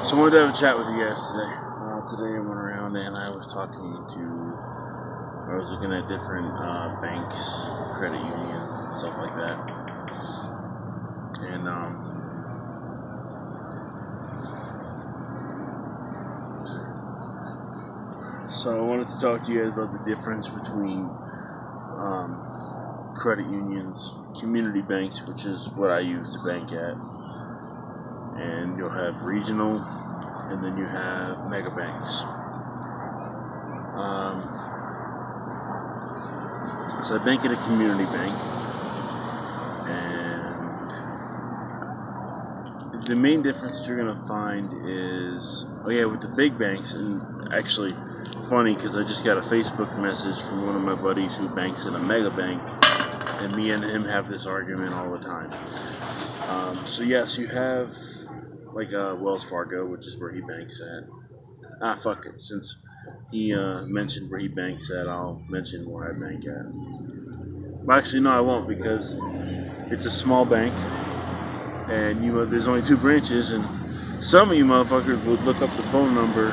So I wanted to have a chat with you guys today. Today I went around and I was looking at different banks, credit unions, and stuff like that. And so I wanted to talk to you guys about the difference between credit unions, community banks, which is what I use to bank at, and you'll have regional, and then you have mega banks. So I bank at a community bank, and the main difference that you're gonna find is, with the big banks, and actually funny because I just got a Facebook message from one of my buddies who banks in a mega bank, and me and him have this argument all the time. So yes, you have like Wells Fargo, which is where he banks at. Fuck it, since he mentioned where he banks at, I'll mention where I bank at. Well, actually, no, I won't, because it's a small bank, and there's only 2 branches, and some of you motherfuckers would look up the phone number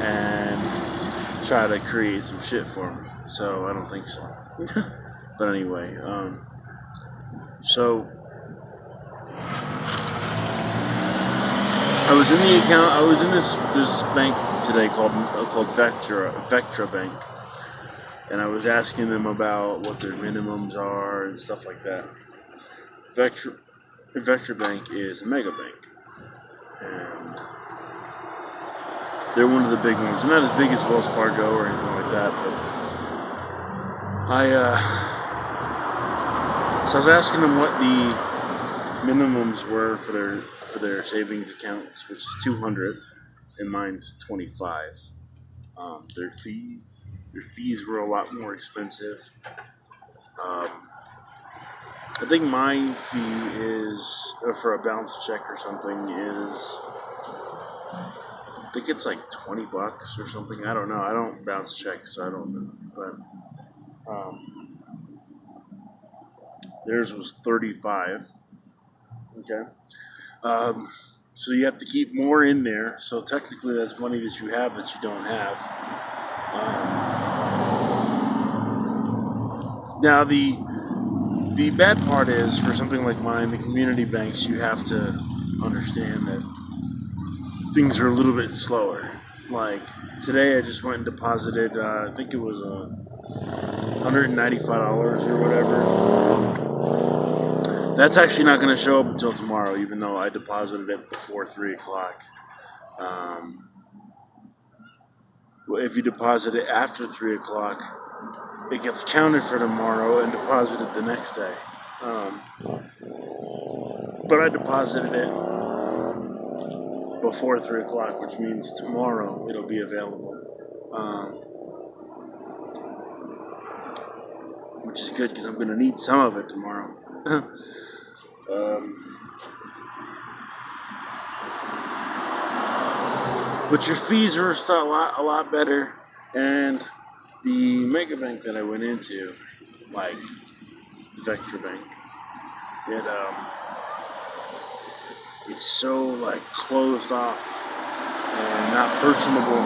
and try to create some shit for me. So I don't think so. But anyway, so I was in the account. I was in this bank today called Vectra Bank, and I was asking them about what their minimums are and stuff like that. Vectra Bank is a mega bank, and they're one of the big ones. They're not as big as Wells Fargo or anything like that, but so I was asking them what the minimums were for their savings accounts, which is $200, and mine's $25. Their fees were a lot more expensive. I think my fee is for a bounce check or something is, I think it's like $20 or something. I don't know. I don't bounce checks, so I don't know. But theirs was $35. Okay. So you have to keep more in there. So technically, that's money that you have that you don't have. Now the bad part is, for something like mine, the community banks, you have to understand that things are a little bit slower. Like today, I just went and deposited. I think it was $195 or whatever. That's actually not going to show up until tomorrow, even though I deposited it before 3 o'clock. If you deposit it after 3 o'clock, it gets counted for tomorrow and deposited the next day. But I deposited it before 3 o'clock, which means tomorrow it'll be available. Which is good because I'm going to need some of it tomorrow. But your fees are a lot better, and the mega bank that I went into, like Vectra Bank, it's so like closed off and not personable.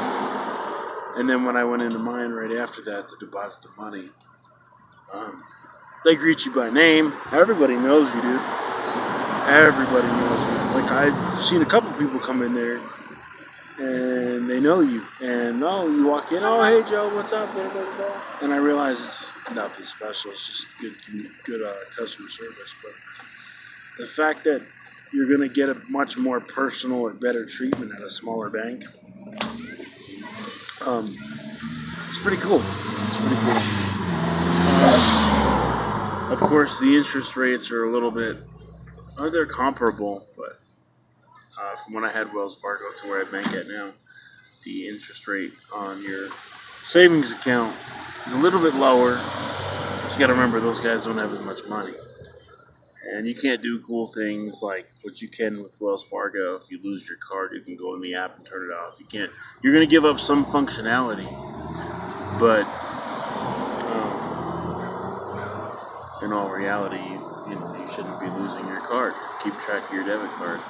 And then when I went into mine right after that to deposit the money, they greet you by name. Everybody knows you, dude. Everybody knows you. Like, I've seen a couple people come in there and they know you. And you walk in, hey Joe, what's up? Blah, blah, blah. And I realize it's nothing special. It's just good customer service. But the fact that you're going to get a much more personal or better treatment at a smaller bank, it's pretty cool. Of course, the interest rates are a little bit, they're comparable, but from when I had Wells Fargo to where I bank at now, the interest rate on your savings account is a little bit lower. But you got to remember, those guys don't have as much money. And you can't do cool things like what you can with Wells Fargo. If you lose your card, you can go in the app and turn it off. You're going to give up some functionality, but in all reality, you shouldn't be losing your card. Keep track of your debit card.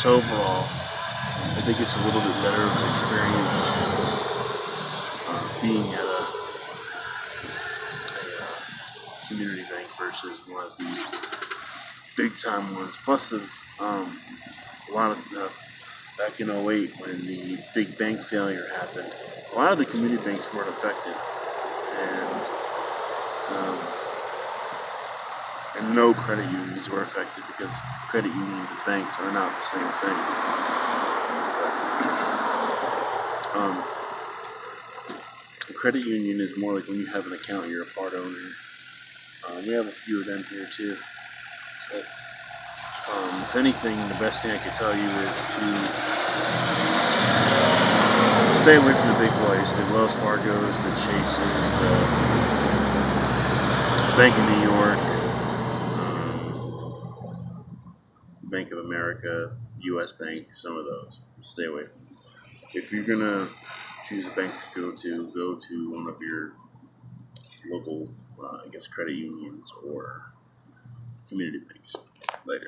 So overall, I think it's a little bit better of an experience being at a community bank versus one of the big time ones. Plus, a lot of back in '08 when the big bank failure happened, a lot of the community banks weren't affected, and um, and no credit unions were affected because credit unions and banks are not the same thing. Um, a credit union is more like when you have an account, you're a part owner. We have a few of them here too. But if anything, the best thing I could tell you is to stay away from the big boys, the Wells Fargo's, the Chases, the Bank of New York, Bank of America, U.S. Bank, some of those. Stay away from them. If you're gonna choose a bank to go to one of your local, I guess, credit unions or community banks. Later.